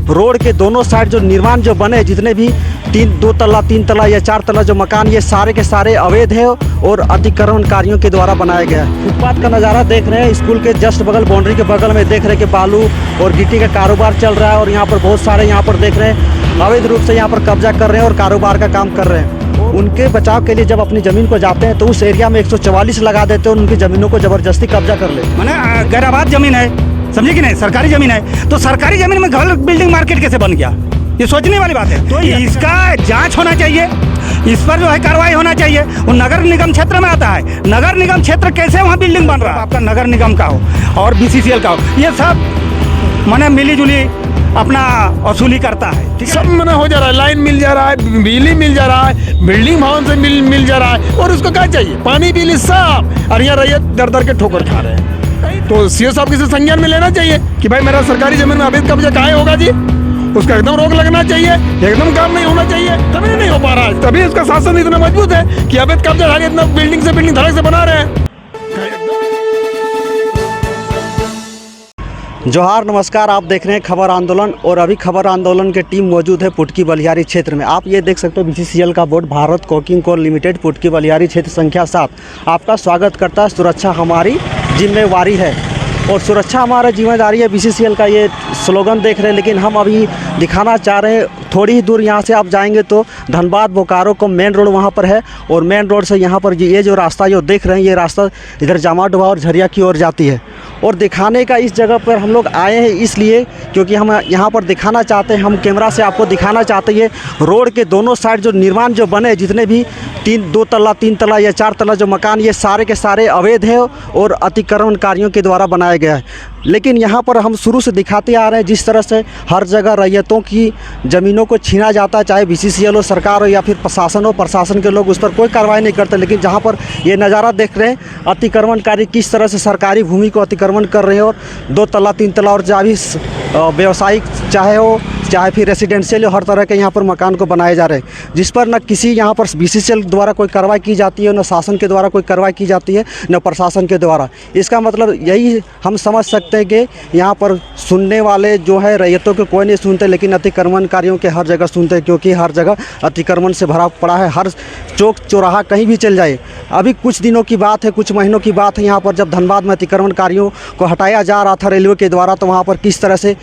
Road के दोनों side जो निर्माण जो बने, जितने भी 2 तल्ला 3 तल्ला या 4 तल्ला जो मकान, ये सारे के सारे अवैध है और अतिक्रमणकारियों के द्वारा बनाया गया है। फुटपाथ का नज़ारा देख रहे हैं, स्कूल के जस्ट बगल, बाउंड्री के बगल में देख रहे हैं कि बालू और गिट्टी का कारोबार चल रहा है और यहाँ पर बहुत सारे यहाँ पर देख रहे हैं अवैध रूप से यहाँ पर कब्जा कर रहे हैं और कारोबार का काम कर रहे हैं। उनके बचाव के लिए जब अपनी ज़मीन को जाते हैं तो उस एरिया में 144 लगा देते हैं और उनकी ज़मीनों को ज़बरदस्ती कब्जा कर ले। मैंने गैर आबाद ज़मीन है, समझे कि नहीं, सरकारी ज़मीन है, तो सरकारी ज़मीन में गलत बिल्डिंग मार्केट कैसे बन गया, ये सोचने वाली बात है। तो इसका जांच होना चाहिए, इस पर जो है कार्रवाई होना चाहिए। वो नगर निगम क्षेत्र में आता है, नगर निगम क्षेत्र कैसे वहाँ बिल्डिंग बन रहा है, आपका नगर निगम का हो और BCCL का हो, ये सब मैंने मिली जुली अपना वसूली करता है। ठीक है, सब मैंने हो जा रहा है, लाइन मिल जा रहा है, बिजली मिल जा रहा है, बिल्डिंग भवन से मिल जा रहा है, और उसको क्या चाहिए, पानी बिजली सब, और यहाँ रैयत दर दर के ठोकर खा रहे हैं। तो सीओ साहब किसी संज्ञान में लेना चाहिए कि भाई मेरा सरकारी जमीन में अवैध कब्जा कहाँ होगा जी, उसका एकदम रोक लगना चाहिए, एकदम काम नहीं होना चाहिए। तभी नहीं हो पा रहा है, तभी इसका शासन इतना मजबूत है कि अवैध कब्जा इतना बिल्डिंग से बिल्डिंग धड़क से बना रहे हैं। जोहार, नमस्कार। आप देख रहे हैं खबर आंदोलन और अभी खबर आंदोलन के टीम मौजूद है पुटकी बलियारी क्षेत्र में। आप ये देख सकते हो BCCL का board, Bharat coking coal limited, Putki Baliyari क्षेत्र संख्या 7 आपका स्वागत करता है। सुरक्षा हमारी जिम्मेवारी है और सुरक्षा हमारा जिम्मेदारी है, BCCL का ये स्लोगन देख रहे हैं। लेकिन हम अभी दिखाना चाह रहे हैं, थोड़ी ही दूर यहाँ से आप जाएंगे तो धनबाद बोकारो को मेन रोड वहाँ पर है और मेन रोड से यहाँ पर ये जो रास्ता जो देख रहे हैं, ये रास्ता इधर जामा डुबा और झरिया की ओर जाती है। और दिखाने का इस जगह पर हम लोग आए हैं इसलिए क्योंकि हम यहाँ पर दिखाना चाहते हैं, हम कैमरा से आपको दिखाना चाहते हैं रोड के दोनों साइड जो निर्माण जो बने, जितने भी 2 तल्ला 3 तल्ला या 4 तल्ला जो मकान, ये सारे के सारे अवैध है और अतिक्रमणकारियों के द्वारा बनाया गया है। लेकिन यहाँ पर हम शुरू से दिखाते आ रहे हैं जिस तरह से हर जगह रैयतों की ज़मीनों को छीना जाता है, चाहे BCCL हो, सरकार हो या फिर प्रशासन हो, प्रशासन के लोग उस पर कोई कार्रवाई नहीं करते। लेकिन जहाँ पर ये नज़ारा देख रहे हैं, अतिक्रमणकारी किस तरह से सरकारी भूमि को अतिक्रमण कर रहे हैं और 2 तल्ला 3 तल्ला और जहाँ भी व्यवसायिक चाहे हो चाहे फिर रेसिडेंशियल हो, हर तरह के यहाँ पर मकान को बनाए जा रहे हैं, जिस पर न किसी यहाँ पर BCCL द्वारा कोई कार्रवाई की जाती है, न शासन के द्वारा कोई कार्रवाई की जाती है, न प्रशासन के द्वारा। इसका मतलब यही हम समझ सकते हैं कि यहाँ पर सुनने वाले जो है रैयतों के कोई नहीं सुनते, लेकिन अतिक्रमणकारियों के हर जगह सुनते हैं, क्योंकि हर जगह अतिक्रमण से भरा पड़ा है। हर चौक चौराहा कहीं भी चल जाए। अभी कुछ दिनों की बात है, कुछ महीनों की बात है, यहाँ पर जब धनबाद में अतिक्रमणकारियों को हटाया जा रहा था रेलवे के द्वारा, तो वहाँ पर किस तरह से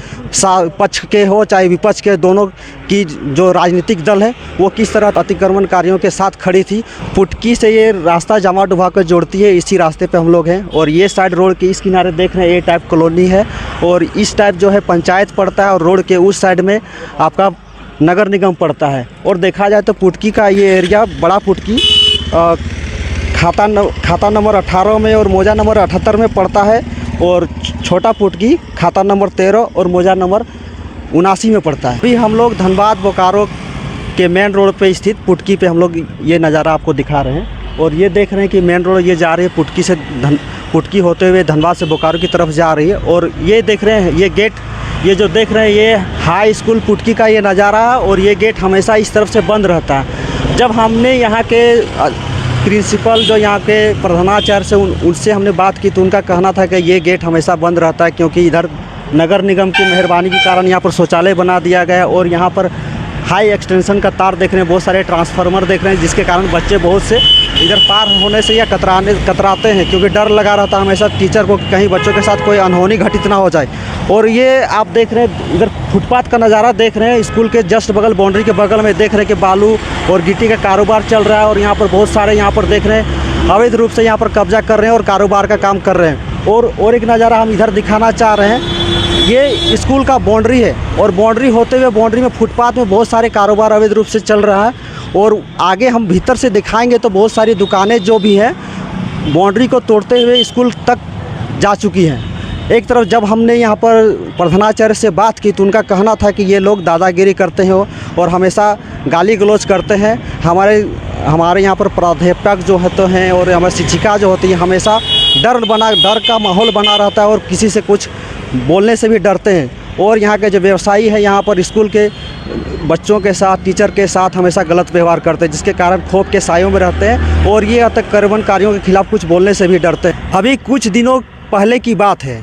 पक्ष के हो चाहे विपक्ष के, दोनों की जो राजनीतिक दल है वो किस तरह अतिक्रमणकारियों के साथ खड़ी थी। पुटकी से ये रास्ता जामा डुबा कर जोड़ती है, इसी रास्ते पे हम लोग हैं और ये साइड रोड के इस किनारे देख रहे हैं, ये टाइप कॉलोनी है और इस टाइप जो है पंचायत पड़ता है और रोड के उस साइड में आपका नगर निगम पड़ता है। और देखा जाए तो पुटकी का ये एरिया बड़ा पुटकी खाता नंबर 18 में और मौजा नंबर 78 में पड़ता है और छोटा पुटकी खाता नंबर 13 और मौजा नंबर 79 में पड़ता है। अभी हम लोग धनबाद बोकारो के मेन रोड पे स्थित पुटकी पे हम लोग ये नज़ारा आपको दिखा रहे हैं और ये देख रहे हैं कि मेन रोड ये जा रही है पुटकी से, पुटकी होते हुए धनबाद से बोकारो की तरफ जा रही है। और ये देख रहे हैं, ये गेट, ये जो देख रहे हैं, ये हाई स्कूल पुटकी का ये नज़ारा और ये गेट हमेशा इस तरफ से बंद रहता है। जब हमने यहाँ के प्रिंसिपल जो यहाँ के प्रधानाचार्य से उनसे हमने बात की तो उनका कहना था कि ये गेट हमेशा बंद रहता है, क्योंकि इधर नगर निगम की मेहरबानी के कारण यहाँ पर शौचालय बना दिया गया और यहाँ पर हाई एक्सटेंशन का तार देख रहे हैं, बहुत सारे ट्रांसफार्मर देख रहे हैं, जिसके कारण बच्चे बहुत से इधर पार होने से या कतराते हैं, क्योंकि डर लगा रहता है हमेशा टीचर को कहीं बच्चों के साथ कोई अनहोनी घटित ना हो जाए। और ये आप देख रहे हैं इधर फुटपाथ का नज़ारा देख रहे हैं, स्कूल के जस्ट बगल, बाउंड्री के बगल में देख रहे हैं कि बालू और गिट्टी का कारोबार चल रहा है और यहाँ पर बहुत सारे यहाँ पर देख रहे हैं अवैध रूप से यहाँ पर कब्जा कर रहे हैं और कारोबार का काम कर रहे हैं। और एक नज़ारा हम इधर दिखाना चाह रहे हैं, ये स्कूल का बाउंड्री है और बाउंड्री होते हुए बाउंड्री में फुटपाथ में बहुत सारे कारोबार अवैध रूप से चल रहा है और आगे हम भीतर से दिखाएंगे तो बहुत सारी दुकानें जो भी हैं बाउंड्री को तोड़ते हुए स्कूल तक जा चुकी हैं। एक तरफ जब हमने यहाँ पर प्रधानाचार्य से बात की तो उनका कहना था कि ये लोग दादागिरी करते हैं और हमेशा गाली गलौज करते हैं। हमारे यहाँ पर प्राध्यापक जो होते हैं और हमारे शिक्षिका जो होती हैं हमेशा डर का माहौल बना रहता है और किसी से कुछ बोलने से भी डरते हैं। और यहाँ के जो व्यवसायी है यहाँ पर स्कूल के बच्चों के साथ, टीचर के साथ हमेशा गलत व्यवहार करते हैं, जिसके कारण खौफ के सायों में रहते हैं और ये अतिक्रमणकारियों के खिलाफ कुछ बोलने से भी डरते हैं। अभी कुछ दिनों पहले की बात है,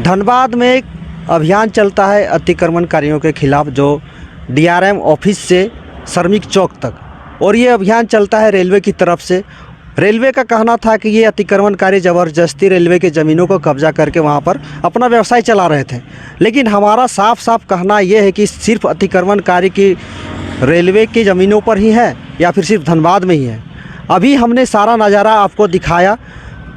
धनबाद में अभियान चलता है अतिक्रमणकारियों के खिलाफ, जो DRM ऑफिस से श्रमिक चौक तक, और ये अभियान चलता है रेलवे की तरफ से। रेलवे का कहना था कि ये अतिक्रमणकारी ज़बरदस्ती रेलवे की ज़मीनों को कब्जा करके वहाँ पर अपना व्यवसाय चला रहे थे, लेकिन हमारा साफ साफ कहना ये है कि सिर्फ अतिक्रमणकारी की रेलवे की ज़मीनों पर ही है या फिर सिर्फ धनबाद में ही है। अभी हमने सारा नज़ारा आपको दिखाया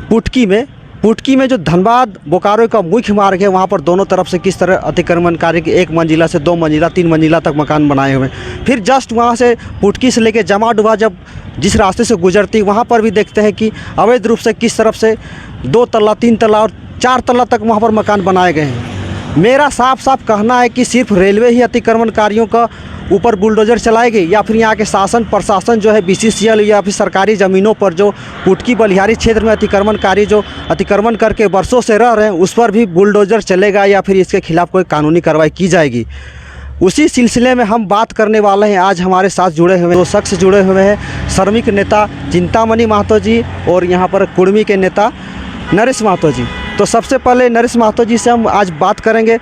पुटकी में जो धनबाद बोकारो का मुख्य मार्ग है, वहाँ पर दोनों तरफ से किस तरह अतिक्रमणकारी के 1 मंजिला से 2 मंजिला 3 मंजिला तक मकान बनाए हुए हैं। फिर जस्ट वहाँ से पुटकी से लेके जमा डुबा जब जिस रास्ते से गुजरती, वहाँ पर भी देखते हैं कि अवैध रूप से किस तरफ से 2 तल्ला 3 तल्ला और 4 तल्ला तक वहाँ पर मकान बनाए गए हैं। मेरा साफ साफ कहना है कि सिर्फ रेलवे ही अतिक्रमणकारियों का ऊपर बुलडोजर चलाएगी या फिर यहाँ के शासन प्रशासन जो है BCCL या फिर सरकारी ज़मीनों पर जो पुटकी बलिहारी क्षेत्र में अतिक्रमणकारी जो अतिक्रमण करके वर्षों से रह रहे हैं, उस पर भी बुलडोजर चलेगा या फिर इसके खिलाफ कोई कानूनी कार्रवाई की जाएगी। उसी सिलसिले में हम बात करने वाले हैं। आज हमारे साथ जुड़े हुए 2 शख्स जुड़े हुए हैं, श्रमिक नेता चिंतामणि महतो जी और यहाँ पर कुर्मी के नेता नरेश महतो जी। तो सबसे पहले नरेश महतो जी से हम आज बात करेंगे।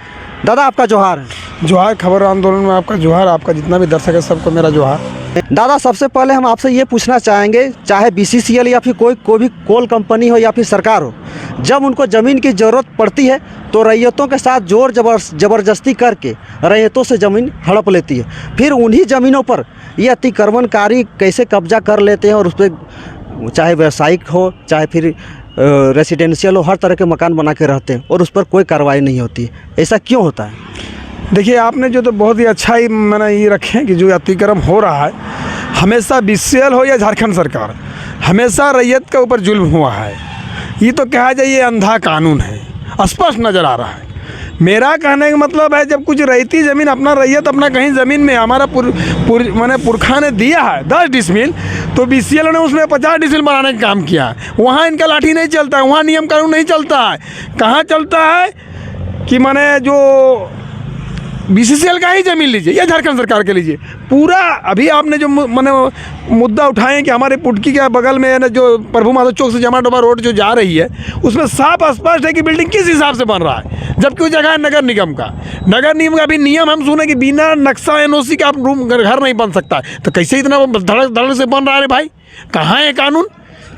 दादा आपका जोहार है। जोहार, खबर आंदोलन में आपका जोहार, आपका जितना भी दर्शक है सबको मेरा जोहार। दादा सबसे पहले हम आपसे ये पूछना चाहेंगे, चाहे BCCL या फिर कोई भी कोल कंपनी हो या फिर सरकार हो, जब उनको ज़मीन की ज़रूरत पड़ती है तो रैयतों के साथ जोर ज़बरदस्ती करके रैयतों से ज़मीन हड़प लेती है। फिर उन्हीं ज़मीनों पर ये अतिक्रमणकारी कैसे कब्जा कर लेते हैं और उस पर चाहे व्यावसायिक हो चाहे फिर रेसिडेंशियल हो, हर तरह के मकान बना के रहते हैं और उस पर कोई कार्रवाई नहीं होती। ऐसा क्यों होता है? देखिए, आपने जो तो बहुत ही अच्छा ही मैंने ये रखे कि जो अतिक्रमण हो रहा है, हमेशा BCCL हो या झारखंड सरकार, हमेशा रैयत के ऊपर जुल्म हुआ है। ये तो कहा जाए ये अंधा कानून है, स्पष्ट नज़र आ रहा है। मेरा कहने का मतलब है, जब कुछ रहती ज़मीन अपना रैयत अपना कहीं ज़मीन में हमारा मैंने पुरखा ने दिया है 10 डिसमिल, तो BCCL ने उसमें 50 डिसमिल बनाने का काम किया है। वहाँ इनका लाठी नहीं चलता है, वहाँ नियम कानून नहीं चलता है। कहाँ चलता है कि मैंने जो BCCL का ही ज़मीन लीजिए या झारखंड सरकार के लीजिए, पूरा अभी आपने जो मैंने मुद्दा उठाए कि हमारे पुटकी के बगल में ना जो प्रभु माधव चौक से जमा डोबा रोड जो जा रही है, उसमें साफ स्पष्ट है कि बिल्डिंग किस हिसाब से बन रहा है, जबकि वो जगह है नगर निगम का। नगर निगम का अभी नियम हम सुने कि बिना नक्शा NOC का आप रूम घर नहीं बन सकता है, तो कैसे इतना धड़क से बन रहा है भाई? कहाँ है कानून?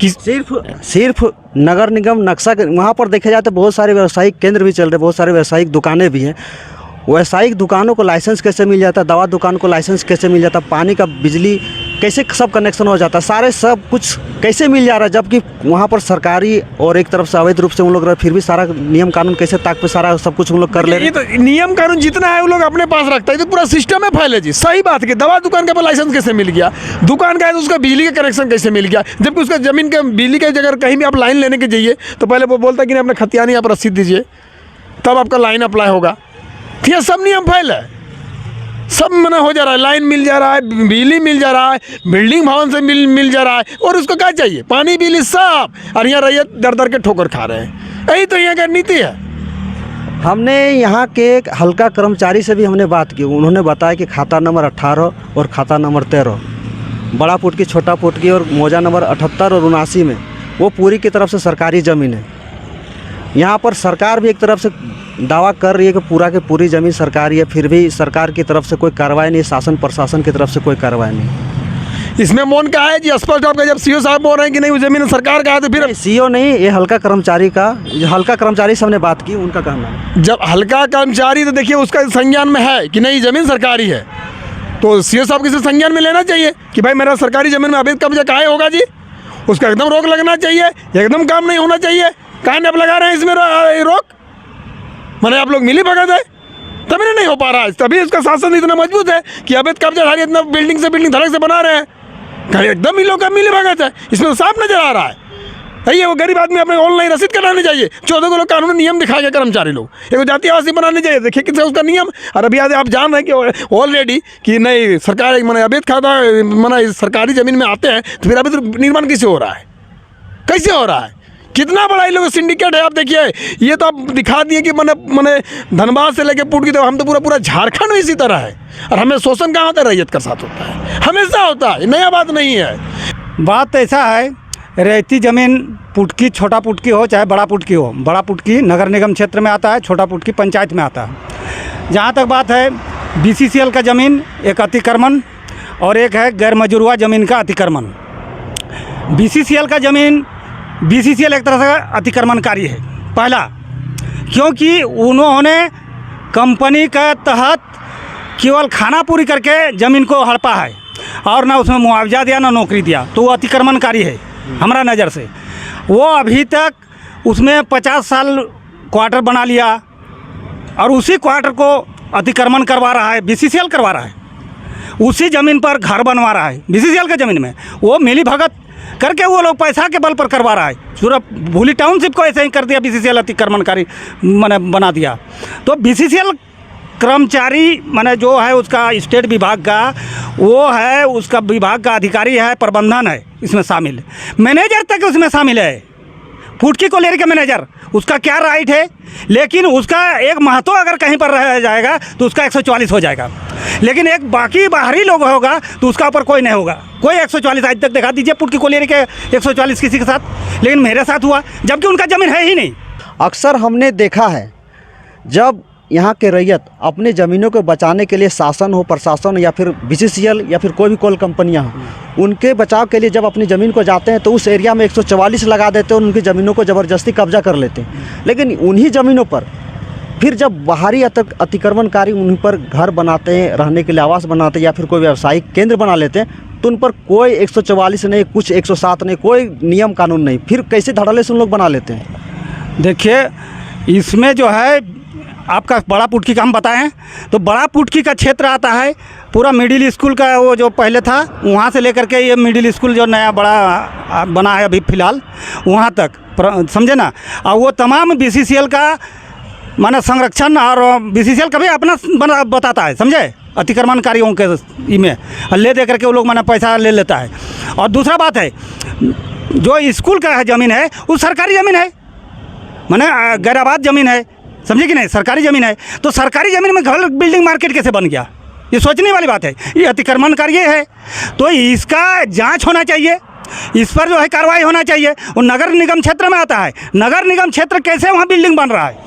कि सिर्फ नगर निगम नक्शा वहाँ पर देखा जाए तो बहुत सारे व्यावसायिक केंद्र भी चल रहे, बहुत सारे व्यावसायिक दुकानें भी हैं। व्यावसायिक दुकानों को लाइसेंस कैसे मिल जाता है, दवा दुकान को लाइसेंस कैसे मिल जाता है, पानी का बिजली कैसे सब कनेक्शन हो जाता है, सारे सब कुछ कैसे मिल जा रहा है, जबकि वहाँ पर सरकारी और एक तरफ से अवैध रूप से उन लोग रहे, फिर भी सारा नियम कानून कैसे ताक पे सारा सब कुछ उन लोग कर ले रहे हैं। ये तो नियम कानून जितना है वो लोग अपने पास रखता है, तो पूरा सिस्टम में फैले जी। सही बात है कि दवा दुकान का लाइसेंस कैसे मिल गया, दुकान का है तो उसका बिजली का कनेक्शन कैसे मिल गया, जबकि उसका ज़मीन के बिजली के जगह कहीं भी आप लाइन लेने के जाइए तो पहले वो बोलता है कि नहीं अपने खतियानी आप रसीद दीजिए, तब आपका लाइन अप्लाई होगा। ये सब नियम फैल है, सब मना हो जा रहा है, लाइन मिल जा रहा है, बिजली मिल जा रहा है, बिल्डिंग भवन से मिल जा रहा है, और उसको क्या चाहिए? पानी बिजली सब, और यहाँ रैयत दर दर के ठोकर खा रहे हैं। यही तो यहाँ का नीति है। हमने यहाँ के एक हल्का कर्मचारी से भी हमने बात की, उन्होंने बताया कि खाता नंबर 18 और खाता नंबर 13 बड़ा पुटकी छोटा पुटकी और मौजा नंबर 78 और 79 में वो पूरी की तरफ से सरकारी ज़मीन है। यहाँ पर सरकार भी एक तरफ से दावा कर रही है कि पूरा की पूरी ज़मीन सरकारी है, फिर भी सरकार की तरफ से कोई कार्रवाई नहीं, शासन प्रशासन की तरफ से कोई कार्रवाई नहीं। इसमें मौन का है जी, स्पष्ट आपका। जब CO साहब बोल रहे हैं कि नहीं वो ज़मीन सरकार का है, तो फिर CO नहीं, ये हल्का कर्मचारी से हमने बात की, उनका कहना है। जब हल्का कर्मचारी, तो देखिए उसका संज्ञान में है कि नहीं ज़मीन सरकारी है, तो CO साहब किसी संज्ञान में लेना चाहिए कि भाई मेरा सरकारी ज़मीन में अवैध कब्जा काहे होगा जी, उसका एकदम रोक लगना चाहिए, एकदम काम नहीं होना चाहिए। काहे आप लगा रहे हैं इसमें रोक? मैंने आप लोग मिली भगत है तभी नहीं हो पा रहा है, तभी इसका शासन इतना मजबूत है कि अवैध कब्जाधारी इतना बिल्डिंग से बिल्डिंग धड़क से बना रहे हैं। कहीं एकदम ही लोग का मिली भगत है, इसमें तो साफ नजर आ रहा है। ये वो गरीब आदमी अपने ऑनलाइन रसीद कराने चाहिए, 14 को लोग कानूनी नियम दिखाएंगे कर्मचारी लोग, एक जातीय आवासीय बनाने चाहिए, देखिए कितना उसका नियम। और अभी आप जान रहे हैं कि ऑलरेडी कि नहीं सरकार मैंने अवैध खाता मैंने सरकारी ज़मीन में आते हैं, तो फिर अवैध निर्माण कैसे हो रहा है, कैसे हो रहा है? कितना बड़ा ये लोग सिंडिकेट है। आप देखिए, ये तो आप दिखा दिए कि मैंने धनबाद से लेके पुटकी, तो हम तो पूरा झारखंड में इसी तरह है। और हमें शोषण कहाँ होता है? रैयत का साथ होता है, हमेशा होता है, नया बात नहीं है। बात ऐसा है, रहती ज़मीन पुटकी छोटा पुटकी हो चाहे बड़ा पुटकी हो, बड़ा पुटकी नगर निगम क्षेत्र में आता है, छोटा पुटकी पंचायत में आता है। जहाँ तक बात है BCCL का ज़मीन एक अतिक्रमण और एक है गैर मजरूआ ज़मीन का अतिक्रमण। BCCL का ज़मीन BCCL एक तरह से अतिक्रमणकारी है। पहला, क्योंकि उन्होंने कंपनी के तहत केवल खाना पूरी करके ज़मीन को हड़पा है और ना उसमें मुआवजा दिया ना नौकरी दिया, तो वो अतिक्रमणकारी है हमारा नज़र से। वो अभी तक उसमें 50 साल क्वार्टर बना लिया और उसी क्वार्टर को अतिक्रमण करवा रहा है, BCCL करवा रहा है। उसी ज़मीन पर घर बनवा रहा है BCCL के ज़मीन में। वो मिली भगत करके वो लोग पैसा के बल पर करवा रहा है। पूरा भूली टाउनशिप को ऐसे ही कर दिया BCCL अतिक्रमणकारी मैंने बना दिया। तो BCCL कर्मचारी मैंने जो है उसका स्टेट विभाग का वो है, उसका विभाग का अधिकारी है, प्रबंधन है इसमें शामिल, मैनेजर तक उसमें शामिल है। पुटकी को लेकर के मैनेजर, उसका क्या राइट है, लेकिन उसका एक महत्व अगर कहीं पर रह जाएगा तो उसका 144 हो जाएगा, लेकिन एक बाकी बाहरी लोग होगा तो उसका ऊपर कोई नहीं होगा। कोई 144 आज तक दिखा दीजिए पुटकी को लेकर के 144 किसी के साथ, लेकिन मेरे साथ हुआ जबकि उनका ज़मीन है ही नहीं। अक्सर हमने देखा है जब यहाँ के रैयत अपनी ज़मीनों को बचाने के लिए शासन हो, प्रशासन या फिर BCCL या फिर कोई भी कोल कंपनियाँ हों, उनके बचाव के लिए जब अपनी ज़मीन को जाते हैं तो उस एरिया में 144 लगा देते हैं और उनकी ज़मीनों को ज़बरदस्ती कब्जा कर लेते हैं। लेकिन उन्हीं ज़मीनों पर फिर जब बाहरी अतिक्रमणकारी उन पर घर बनाते हैं, रहने के लिए आवास बनाते हैं या फिर कोई व्यावसायिक केंद्र बना लेते हैं, तो उन पर कोई 144 नहीं, कुछ 107 नहीं, कोई नियम कानून नहीं। फिर कैसे धड़ल्ले से उन लोग बना लेते हैं? देखिए, इसमें जो है आपका बड़ा पुटकी का हम बताएं तो बड़ा पुटकी का क्षेत्र आता है पूरा मिडिल स्कूल का, वो जो पहले था वहाँ से लेकर के ये मिडिल स्कूल जो नया बड़ा बना है अभी फ़िलहाल वहाँ तक, समझे ना। और वो तमाम BCCL का माना संरक्षण और BCCL कभी अपना बना बताता है, समझे, अतिक्रमणकारियों के में ले दे करके वो लोग माना पैसा ले लेता है। और दूसरा बात है जो स्कूल का ज़मीन है वो सरकारी ज़मीन है, माने गैराबाद ज़मीन है, समझे कि नहीं, सरकारी ज़मीन है। तो सरकारी ज़मीन में घर बिल्डिंग मार्केट कैसे बन गया, ये सोचने वाली बात है। ये अतिक्रमणकारी है, तो इसका जांच होना चाहिए, इस पर जो है कार्रवाई होना चाहिए। वो नगर निगम क्षेत्र में आता है, नगर निगम क्षेत्र कैसे वहाँ बिल्डिंग बन रहा है,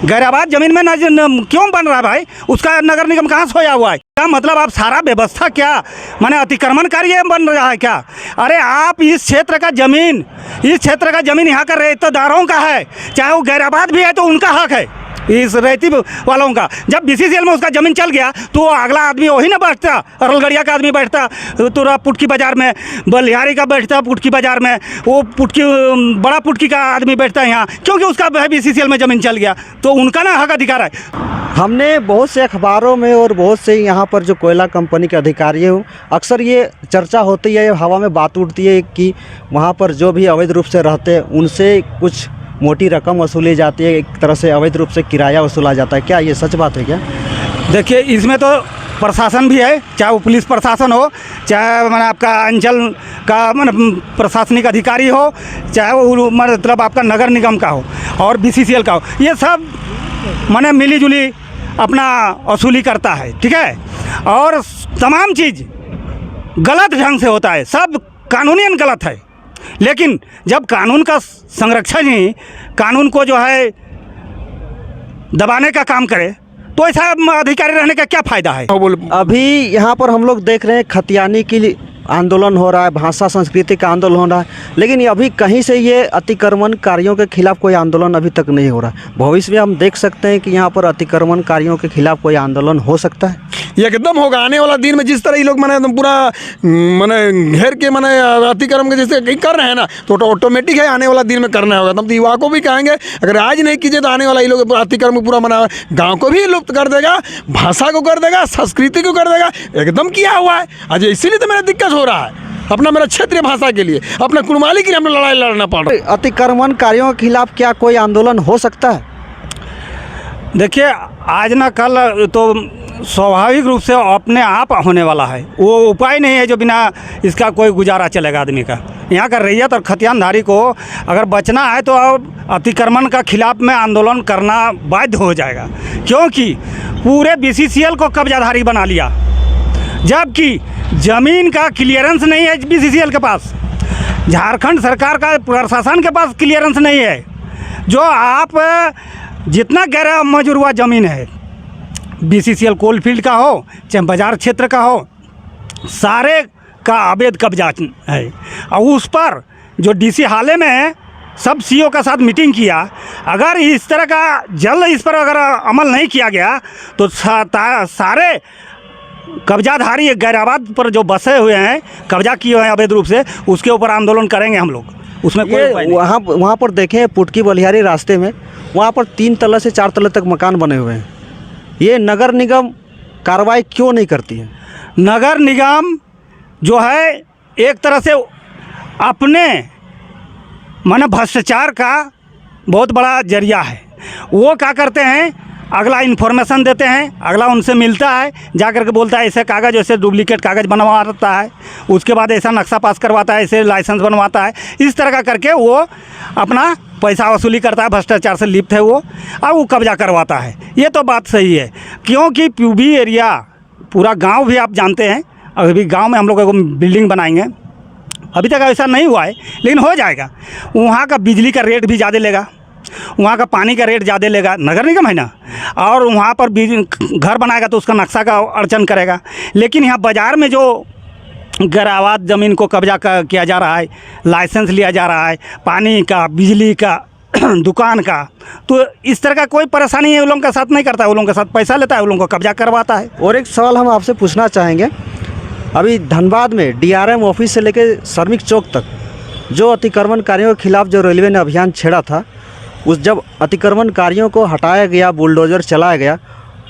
गैराबाद ज़मीन में क्यों बन रहा है भाई, उसका नगर निगम कहाँ सोया हुआ है? क्या मतलब आप सारा व्यवस्था क्या माने अतिक्रमणकारी बन रहा है क्या? अरे आप इस क्षेत्र का ज़मीन, इस क्षेत्र का ज़मीन यहाँ का रेतदारों का है, चाहे वो गैराबाद भी है तो उनका हक है इस रेती वालों का। जब BCCL में उसका ज़मीन चल गया तो अगला आदमी वही ना बैठता, अरलगढ़िया का आदमी बैठता, तो पुटकी बाज़ार में बलिहारी का बैठता, पुटकी बाज़ार में वो पुटकी बड़ा पुटकी का आदमी बैठता है यहाँ, क्योंकि उसका BCCL में ज़मीन चल गया, तो उनका ना हक अधिकार है। हमने बहुत से अखबारों में और बहुत से यहाँ पर जो कोयला कंपनी के अधिकारी हो, अक्सर ये चर्चा होती है, हवा में बात उठती है कि वहाँ पर जो भी अवैध रूप से रहते हैं उनसे कुछ मोटी रकम वसूली जाती है, एक तरह से अवैध रूप से किराया वसूला जाता है। क्या ये सच बात है क्या? देखिए, इसमें तो प्रशासन भी है, चाहे वो पुलिस प्रशासन हो, चाहे मैंने आपका अंचल का प्रशासनिक अधिकारी हो, चाहे वो मतलब आपका नगर निगम का हो और BCCL का हो, ये सब मैंने मिली जुली अपना वसूली करता है, ठीक है। और तमाम चीज़ गलत ढंग से होता है, सब कानूनियन गलत है। लेकिन जब कानून का संरक्षण ही कानून को जो है दबाने का काम करे तो ऐसा अधिकारी रहने का क्या फ़ायदा है? अभी यहाँ पर हम लोग देख रहे हैं खतियानी की आंदोलन हो रहा है, भाषा संस्कृति का आंदोलन हो रहा है, लेकिन अभी कहीं से ये अतिक्रमणकारियों के खिलाफ कोई आंदोलन अभी तक नहीं हो रहा है। भविष्य में हम देख सकते हैं कि यहाँ पर अतिक्रमणकारियों के खिलाफ कोई आंदोलन हो सकता है। एकदम होगा आने वाला दिन में, जिस तरह ये लोग मैंने एकदम पूरा मैंने घेर के मैंने अतिक्रम के जैसे कर रहे हैं ना, तो ऑटोमेटिक है आने वाला दिन में करना होगा। तब तो युवा को भी कहेंगे अगर आज नहीं कीजिए तो आने वाला ये लोग अतिक्रम पूरा मना गाँव को भी लुप्त कर देगा, भाषा को कर देगा, संस्कृति को कर देगा, एकदम किया हुआ है। आज इसीलिए तो मेरा दिक्कत हो रहा है, अपना मेरा क्षेत्रीय भाषा के लिए, अपना कुर्माली के लिए हमें लड़ाई लड़ना पड़ रहा है। अतिक्रमणकारियों के खिलाफ क्या कोई आंदोलन हो सकता है? देखिए, आज ना कल तो स्वाभाविक रूप से अपने आप होने वाला है, वो उपाय नहीं है जो बिना इसका कोई गुजारा चलेगा आदमी का। यहाँ का रैयत और खतियानधारी को अगर बचना है तो अतिक्रमण का खिलाफ में आंदोलन करना बाध्य हो जाएगा, क्योंकि पूरे BCCL को कब्जाधारी बना लिया, जबकि ज़मीन का क्लियरेंस नहीं है BCCL के पास। झारखंड सरकार का प्रशासन के पास क्लियरेंस नहीं है। जो आप जितना गैर मजरूआ ज़मीन है, BCCL कोल फील्ड का हो चाहे बाजार क्षेत्र का हो, सारे का अवैध कब्जा है। और उस पर जो DC हाल में है, सब CO का साथ मीटिंग किया। अगर इस तरह का जल्द इस पर अगर अमल नहीं किया गया तो सारे कब्जाधारी गैराबाद पर जो बसे हुए हैं, कब्जा किए हुए हैं अवैध रूप से, उसके ऊपर आंदोलन करेंगे हम लोग। उसमें कोई उपाय नहीं। वहाँ पर देखें पुटकी बलिहारी रास्ते में, वहाँ पर 3 तल्ले से 4 तल्ले तक मकान बने हुए हैं। ये नगर निगम कार्रवाई क्यों नहीं करती है? नगर निगम जो है एक तरह से अपने माने भ्रष्टाचार का बहुत बड़ा जरिया है। वो क्या करते हैं, अगला इन्फॉर्मेशन देते हैं, अगला उनसे मिलता है, जा कर के बोलता है ऐसे कागज़, ऐसे डुप्लीकेट कागज़ बनवाता है, उसके बाद ऐसा नक्शा पास करवाता है, ऐसे लाइसेंस बनवाता है। इस तरह का करके वो अपना पैसा वसूली करता है, भ्रष्टाचार से लिप्त है वो, और वो कब्जा करवाता है। ये तो बात सही है, क्योंकि PUB एरिया पूरा गाँव भी आप जानते हैं। अभी गाँव में हम लोग एक बिल्डिंग बनाएंगे, अभी तक ऐसा नहीं हुआ है लेकिन हो जाएगा। वहाँ का बिजली का रेट भी ज़्यादा लेगा, वहाँ का पानी का रेट ज़्यादा लेगा, नगर निगम है ना, और वहाँ पर घर बनाएगा तो उसका नक्शा का अड़चन करेगा। लेकिन यहाँ बाज़ार में जो गैराबाद ज़मीन को कब्जा किया जा रहा है, लाइसेंस लिया जा रहा है, पानी का, बिजली का, दुकान का, तो इस तरह का कोई परेशानी है, उन लोगों के साथ नहीं करता है, उन लोगों के साथ पैसा लेता है, उन लोगों को कब्जा करवाता है। और एक सवाल हम आपसे पूछना चाहेंगे, अभी धनबाद में DRM ऑफिस से लेकर श्रमिक चौक तक जो अतिक्रमणकारियों के खिलाफ जो रेलवे ने अभियान छेड़ा था, उस जब अतिक्रमणकारियों को हटाया गया, बुलडोजर चलाया गया,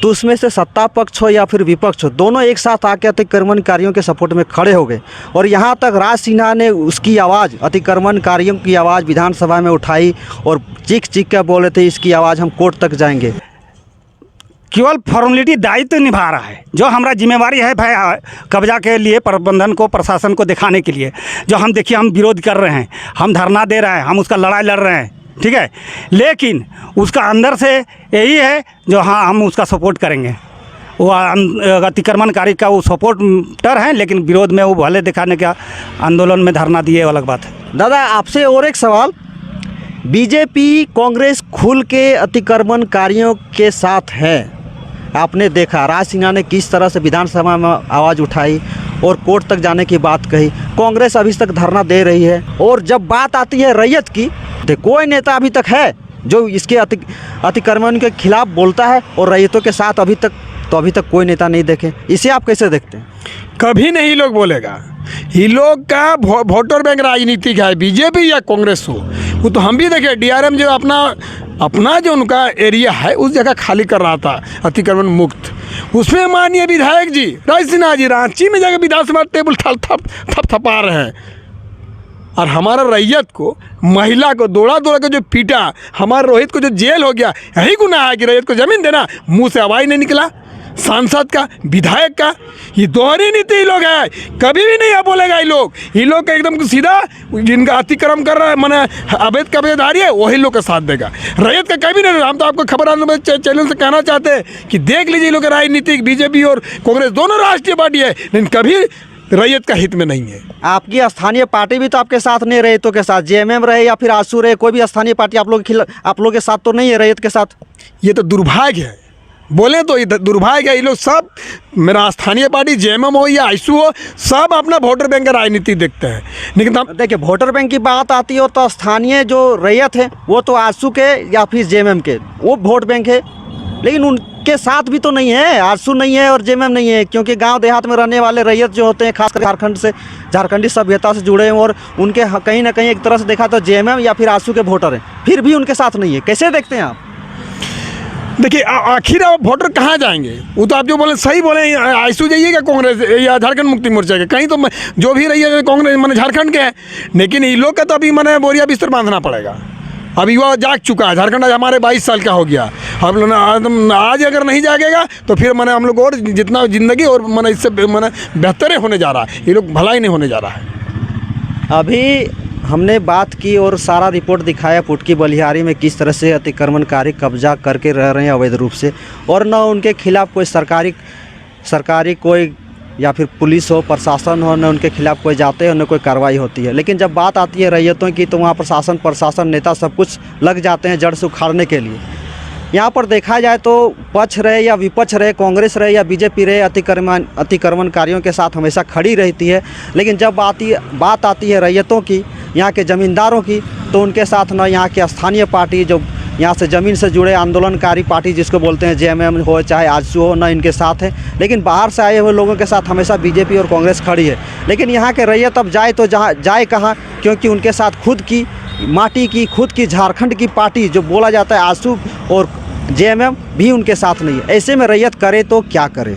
तो उसमें से सत्ता पक्ष हो या फिर विपक्ष हो, दोनों एक साथ आके अतिक्रमणकारियों के सपोर्ट में खड़े हो गए। और यहाँ तक राज सिन्हा ने उसकी आवाज़, अतिक्रमणकारियों की आवाज़ विधानसभा में उठाई और चीख चीख कर बोले थे इसकी आवाज़ हम कोर्ट तक जाएंगे। केवल फॉर्मेलिटी दायित्व निभा रहा है। जो हमारा जिम्मेवारी है भाई, कब्जा के लिए प्रबंधन को, प्रशासन को दिखाने के लिए, जो हम देखिए हम विरोध कर रहे हैं, हम धरना दे रहे हैं, हम उसका लड़ाई लड़ रहे हैं, ठीक है, लेकिन उसका अंदर से यही है जो हाँ हम उसका सपोर्ट करेंगे। वो अतिक्रमणकारी का वो सपोर्टर हैं, लेकिन विरोध में वो भले दिखाने का आंदोलन में धरना दिए, अलग बात है। दादा आपसे और एक सवाल, BJP कांग्रेस खुल के अतिक्रमणकारियों के साथ है। आपने देखा राज सिन्हा ने किस तरह से विधानसभा में आवाज़ उठाई और कोर्ट तक जाने की बात कही। कांग्रेस अभी तक धरना दे रही है। और जब बात आती है रैयत की, तो कोई नेता अभी तक है जो इसके अतिक्रमण के खिलाफ बोलता है, और रैयतों के साथ अभी तक कोई नेता नहीं देखे। इसे आप कैसे देखते हैं? कभी नहीं लोग बोलेगा। ये लोग का वोटर बैंक राजनीतिक है, BJP या कांग्रेस हो। वो तो हम भी देखे, DRM जो अपना जो उनका एरिया है उस जगह खाली कर रहा था अतिक्रमण मुक्त। उसमें माननीय विधायक जी राज सिन्हा जी रांची में जाकर विधानसभा टेबल थपथपा रहे हैं। और हमारा रैयत को, महिला को दौड़ा के जो पीटा, हमारे रोहित को जो जेल हो गया, यही गुनाह है कि रैयत को ज़मीन देना। मुंह से आवाज़ नहीं निकला सांसद का, विधायक का। ये दोहरी नीति ये लोग है, कभी भी नहीं बोलेगा। ये लोग का एकदम सीधा, जिनका अतिक्रमण कर रहा है माने अवैध कब्जेदारी है, वही लोग का साथ देगा। रैयत का कभी नहीं। हम तो आपको खबर चैनल से कहना चाहते हैं कि देख लीजिए, लोग राजनीतिक BJP और कांग्रेस दोनों राष्ट्रीय पार्टी है, लेकिन कभी रैयत का हित में नहीं है। आपकी स्थानीय पार्टी भी तो आपके साथ नहीं, रैयतों के साथ, JMM रहे या फिर आसू रहे, कोई भी स्थानीय पार्टी आप लोग के साथ तो नहीं है रैयत के साथ। ये तो दुर्भाग्य है, बोले तो दुर्भाग्य है। ये लोग सब, मेरा स्थानीय पार्टी JMM हो या आईसू हो, सब अपना वोटर बैंक का राजनीति देखते हैं। लेकिन देखिए वोटर बैंक की बात आती हो तो स्थानीय जो रैयत है वो तो आसू के या फिर JMM के, वो वोट बैंक है। लेकिन उनके साथ भी तो नहीं है, आसू नहीं है और JMM नहीं है, क्योंकि गांव देहात में रहने वाले रैयत जो होते हैं, खासकर झारखंडी सभ्यता से जुड़े हैं, और उनके कहीं ना कहीं एक तरह से देखा तो JMM या फिर आसू के वोटर हैं, फिर भी उनके साथ नहीं है। कैसे देखते हैं आप? देखिए आखिर आप वोटर कहाँ जाएंगे? वो तो आप जो बोले सही बोले, आईसू जाइएगा कांग्रेस या झारखंड मुक्ति मोर्चा के, कहीं तो जो भी रही है कांग्रेस मैंने झारखंड के हैं। लेकिन ये लोग का तो अभी मैंने बोरिया बिस्तर बांधना पड़ेगा। अब युवा जाग चुका है, झारखंड आज हमारे 22 साल का हो गया। अब आज अगर नहीं जागेगा तो फिर मैंने हम लोग और जितना ज़िंदगी और मैंने इससे मैंने बेहतर होने जा रहा है, ये लोग भलाई नहीं होने जा रहा है। अभी हमने बात की और सारा रिपोर्ट दिखाया पुटकी बलिहारी में किस तरह से अतिक्रमणकारी कब्जा करके रह रहे हैं अवैध रूप से, और न उनके खिलाफ कोई सरकारी कोई या फिर पुलिस हो, प्रशासन हो, न उनके खिलाफ़ कोई जाते हैं न कोई कार्रवाई होती है। लेकिन जब बात आती है रैयतों की तो वहाँ प्रशासन नेता सब कुछ लग जाते हैं जड़ से उखाड़ने के लिए। यहाँ पर देखा जाए तो पक्ष रहे या विपक्ष रहे, कांग्रेस रहे या बीजेपी रहे, अतिक्रमणकारियों के साथ हमेशा खड़ी रहती है। लेकिन जब बात आती है रैयतों की, यहाँ के ज़मींदारों की, तो उनके साथ न यहाँ की स्थानीय पार्टी जो यहाँ से ज़मीन से जुड़े आंदोलनकारी पार्टी जिसको बोलते हैं जेएमएम हो चाहे आजसू हो, न इनके साथ है। लेकिन बाहर से आए हुए लोगों के साथ हमेशा बीजेपी और कांग्रेस खड़ी है। लेकिन यहाँ के रैयत अब जाए तो जाए कहाँ, क्योंकि उनके साथ खुद की माटी की, खुद की झारखंड की पार्टी जो बोला जाता है आजसू और जेएमएम भी उनके साथ नहीं है। ऐसे में रैयत करे तो क्या करे।